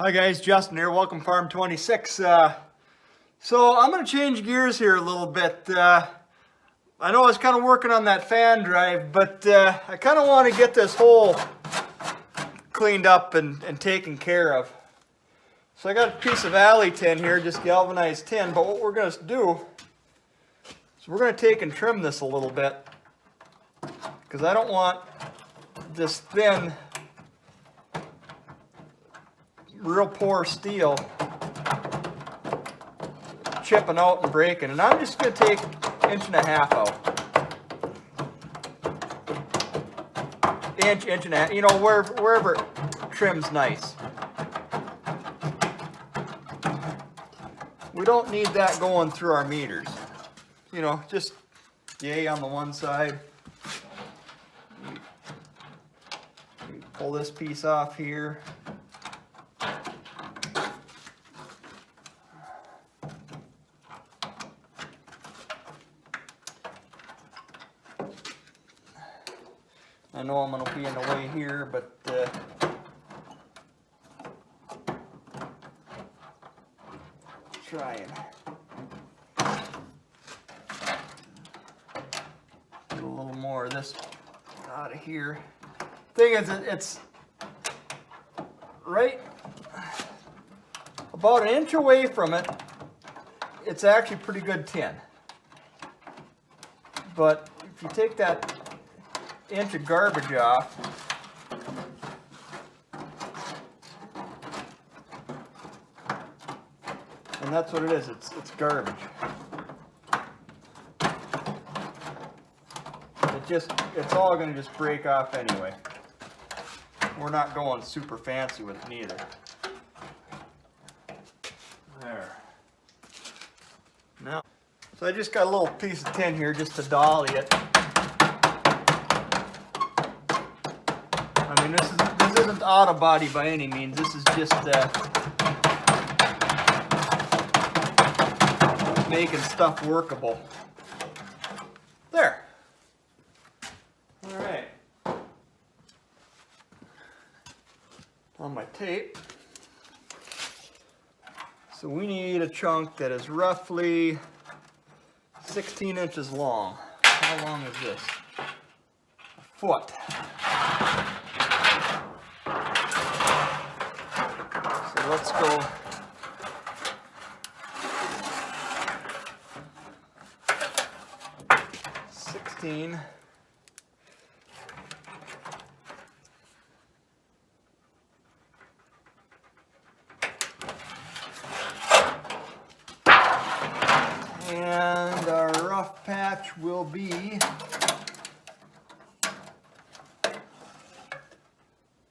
Hi guys, Justin here, welcome Farm 26. So I'm going to change gears here a little bit. I know I was kind of working on that fan drive, but I kind of want to get this hole cleaned up and taken care of. So I got a piece of alley tin here, just galvanized tin, but what we're going to do is we're going to take and trim this a little bit, because I don't want this thin, real poor steel chipping out and breaking, and I'm just going to take 1.5 inches out. Inch and a half, you know, wherever it trims nice. We don't need that going through our meters. You know, just yay on the one side. We pull this piece off here. I know I'm going to be in the way here, but try and get a little more of this out of here. Thing is, it's right about 1 inch away from it. It's actually pretty good tin. But if you take that inch of garbage off, and that's what it is, it's garbage. It's all going to just break off anyway. We're not going super fancy with it neither. There. Now, so I just got a little piece of tin here just to dolly it. I mean, this isn't out of body by any means. This is just making stuff workable. There. All right. On my tape. So we need a chunk that is roughly 16 inches long. How long is this? A foot. So let's go 16. And our rough patch will be,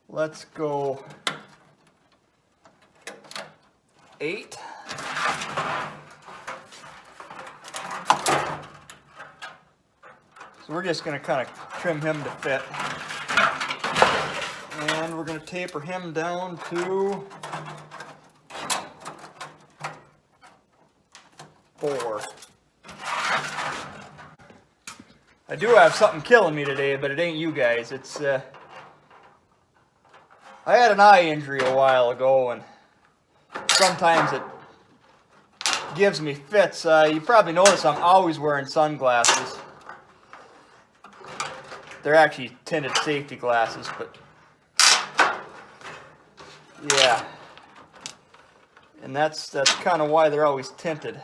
let's go 8. So we're just going to kind of trim him to fit. And we're going to taper him down to 4. I do have something killing me today, but it ain't you guys. It's I had an eye injury a while ago, and sometimes it gives me fits. You probably notice I'm always wearing sunglasses. They're actually tinted safety glasses, but yeah. And that's kind of why they're always tinted.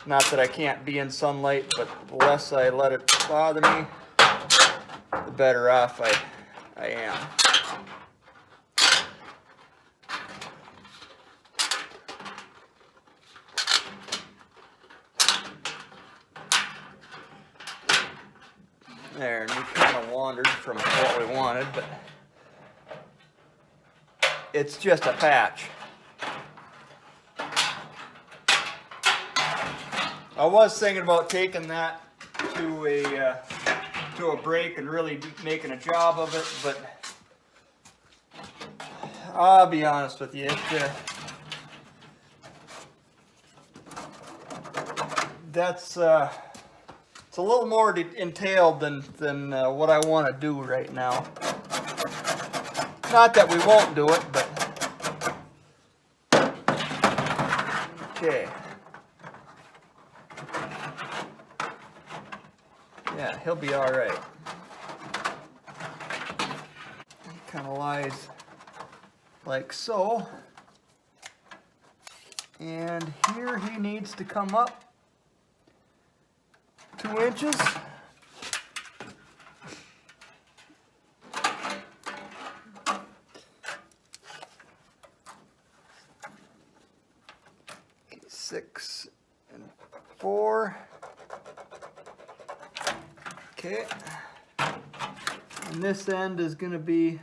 Not that I can't be in sunlight, but the less I let it bother me, the better off I am. There, and we kind of wandered from what we wanted, but it's just a patch. I was thinking about taking that to a break and really making a job of it, but I'll be honest with you, it's a little more entailed than what I want to do right now. Not that we won't do it, but okay. Yeah, he'll be all right. He kind of lies like so. And here he needs to come up 2 inches. Okay, 6 and 4. Okay. And this end is going to be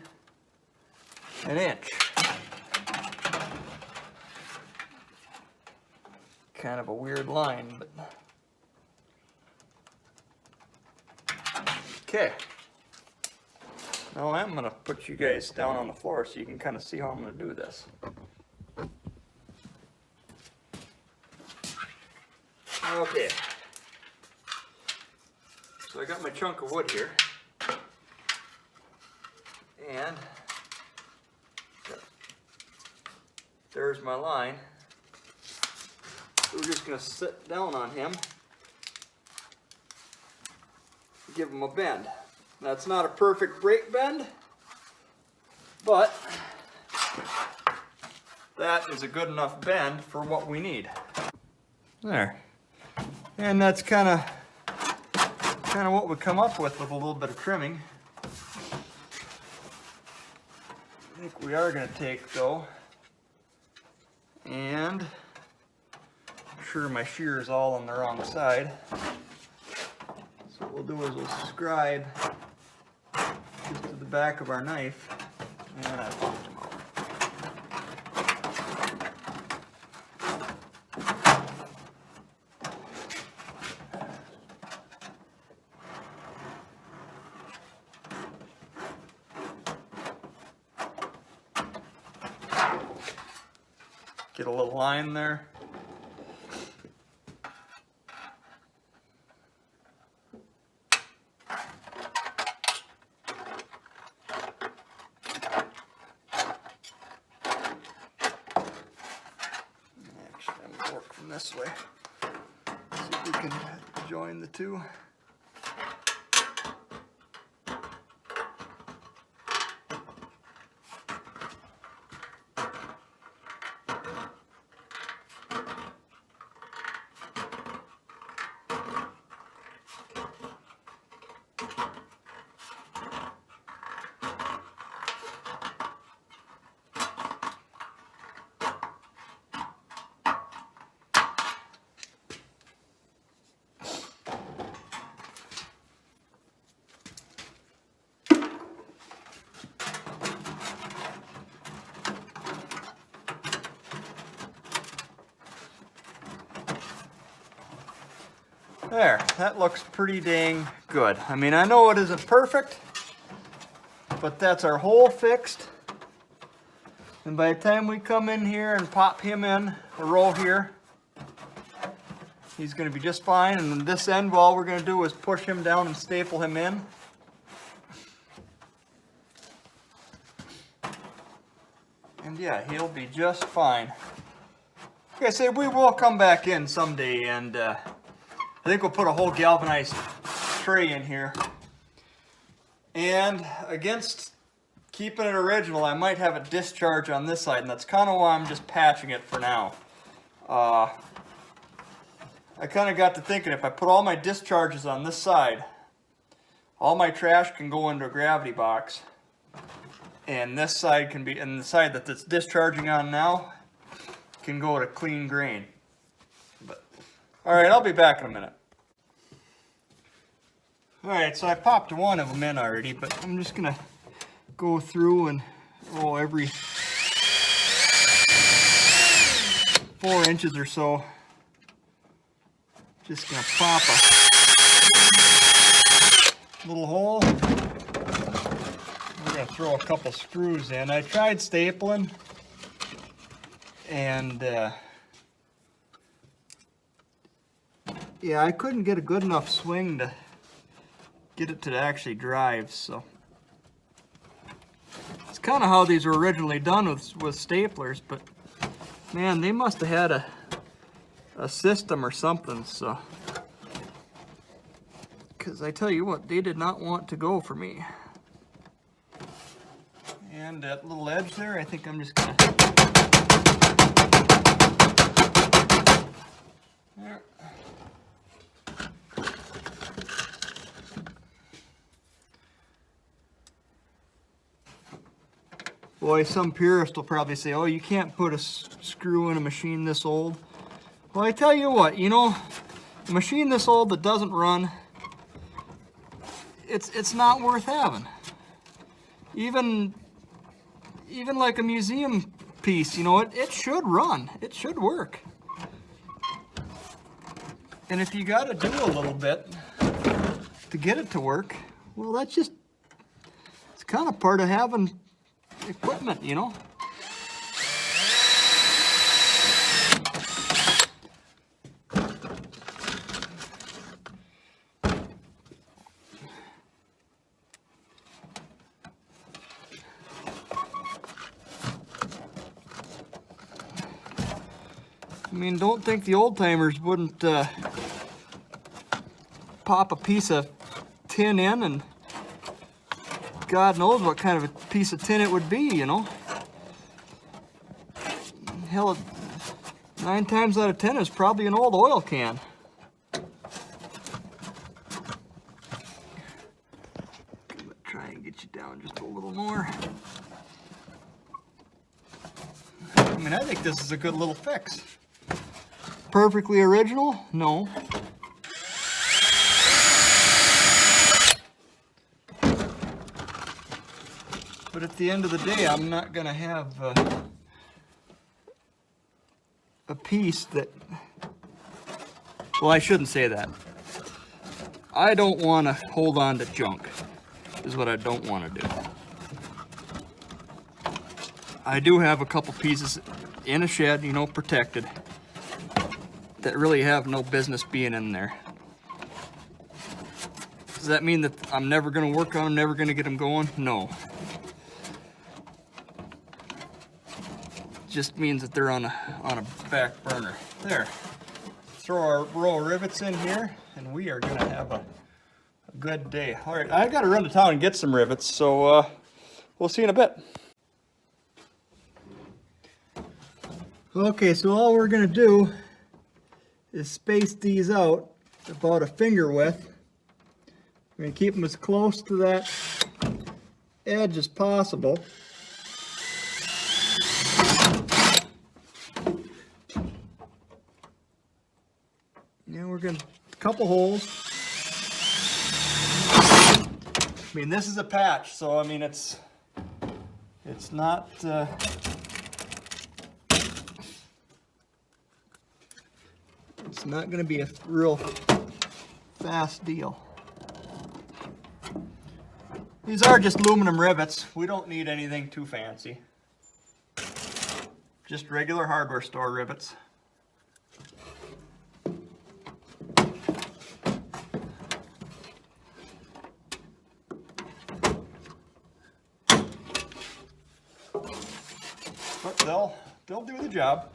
1 inch. Kind of a weird line, but okay. Now I'm going to put you guys down on the floor so you can kind of see how I'm going to do this. Okay. So I got my chunk of wood here. And there's my line. So we're just going to sit down on him, give him a bend. That's not a perfect break bend, but that is a good enough bend for what we need. There. And that's kind of what we come up with a little bit of trimming. I think we are going to take though, and I'm sure my shear is all on the wrong side. So what we'll do is we'll scribe just to the back of our knife, and I popped him out. Get a little line there. Actually, I'm going to work from this way. See if we can join the two. There, that looks pretty dang good. I mean, I know it isn't perfect, but that's our hole fixed. And by the time we come in here and pop him in a row here, he's going to be just fine. And this end, all we're going to do is push him down and staple him in. And yeah, he'll be just fine. Like I said, we will come back in someday, and I think we'll put a whole galvanized tray in here. And against keeping it original, I might have a discharge on this side, and that's kind of why I'm just patching it for now. I kind of got to thinking, if I put all my discharges on this side, all my trash can go into a gravity box, and this side can be, and the side that it's discharging on now can go to clean grain. But all right, I'll be back in a minute. All right, so I popped one of them in already, but I'm just gonna go through and every 4 inches or so. Just gonna pop a little hole. We're gonna throw a couple screws in. I tried stapling, and yeah, I couldn't get a good enough swing to get it to actually drive, so it's kind of how these were originally done with staplers, but man, they must have had a system or something, so. Because I tell you what, they did not want to go for me. And that little edge there, I think I'm just gonna. There. Boy, some purist will probably say, oh, you can't put a screw in a machine this old. Well, I tell you what, you know, a machine this old that doesn't run, it's not worth having. Even like a museum piece, you know, it should run. It should work. And if you got to do a little bit to get it to work, well, that's just, it's kind of part of having equipment, you know. I mean, don't think the old timers wouldn't pop a piece of tin in, and God knows what kind of a piece of tin it would be, you know. Hell, 9 times out of 10 is probably an old oil can. I'm gonna try and get you down just a little more. I mean, I think this is a good little fix. Perfectly original? No. But at the end of the day, I'm not going to have a piece that, well, I shouldn't say that. I don't want to hold on to junk, is what I don't want to do. I do have a couple pieces in a shed, you know, protected, that really have no business being in there. Does that mean that I'm never going to work on them, never going to get them going? No. Just means that they're on a back burner. There. Throw our row of rivets in here, and we are going to have a good day. All right, I got to run to town and get some rivets, so we'll see you in a bit. Okay, so all we're going to do is space these out about a finger width. We're going to keep them as close to that edge as possible. Now we're going to, a couple holes. I mean, this is a patch, so I mean, it's not, it's not going to be a real fast deal. These are just aluminum rivets. We don't need anything too fancy. Just regular hardware store rivets. But they'll do the job.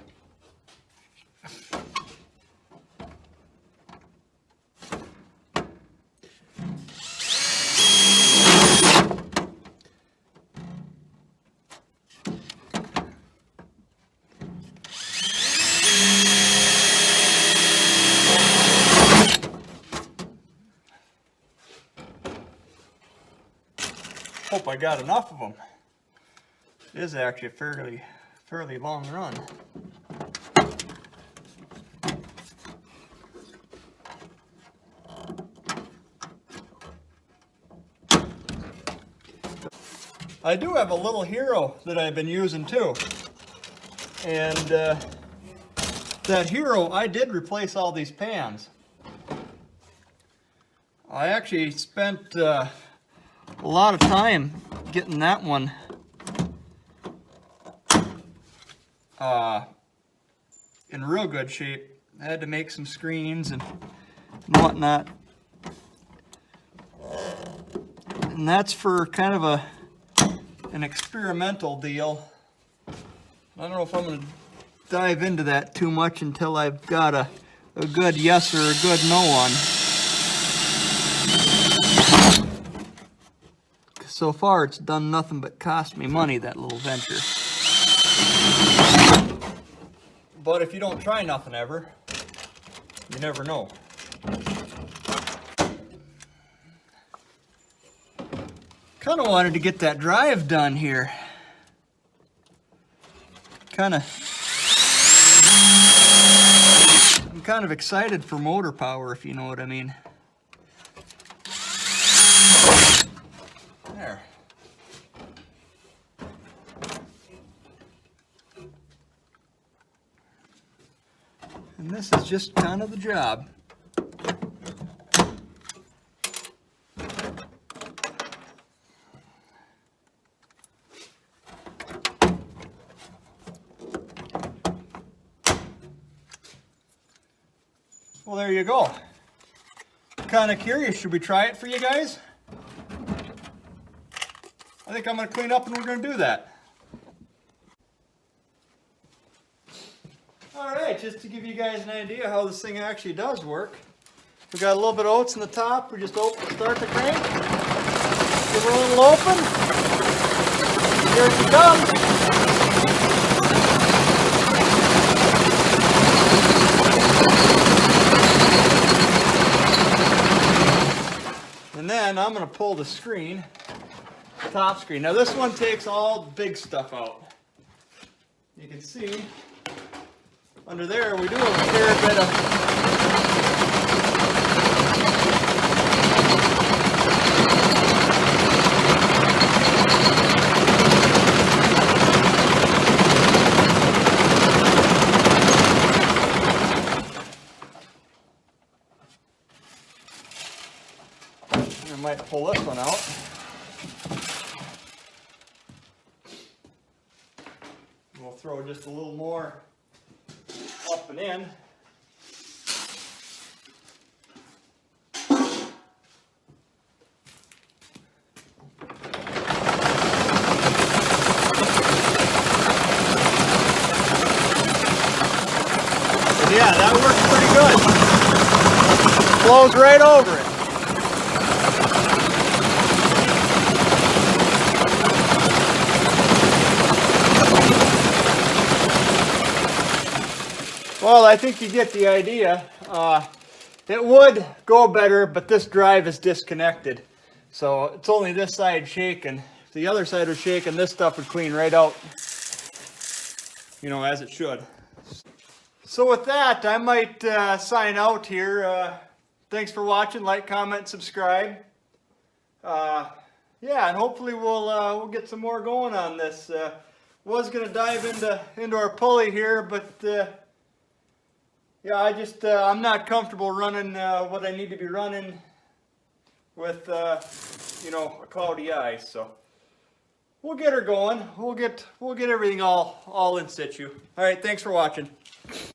Hope I got enough of them. It is actually a fairly long run. I do have a little Hero that I've been using too. And that Hero, I did replace all these pans. I actually spent a lot of time getting that one in real good shape. I had to make some screens and whatnot. And that's for kind of an experimental deal. I don't know if I'm going to dive into that too much until I've got a good yes or a good no on. So far it's done nothing but cost me money, that little venture. But if you don't try nothing ever, you never know. Kind of wanted to get that drive done here. I'm kind of excited for motor power, if you know what I mean. There. And this is just kind of the job. Well, there you go. Kind of curious. Should we try it for you guys? I think I'm going to clean up and we're going to do that. Alright, just to give you guys an idea how this thing actually does work. We got a little bit of oats in the top. We just start the crank. Give her a little open. Here she comes. And then I'm going to pull the screen, top screen. Now this one takes all the big stuff out. You can see under there we do have a fair bit of I might pull this one out. We'll throw just a little more up and in. But yeah, that works pretty good. Flows right over it. Well, I think you get the idea. It would go better, but this drive is disconnected. So it's only this side shaking. If the other side was shaking, this stuff would clean right out, you know, as it should. So with that, I might sign out here. Thanks for watching. Like, comment, subscribe. Yeah, and hopefully we'll get some more going on this. Was going to dive into our pulley here, but yeah, I'm not comfortable running what I need to be running with, you know, a cloudy eye. So we'll get her going. We'll get everything all in situ. All right, thanks for watching.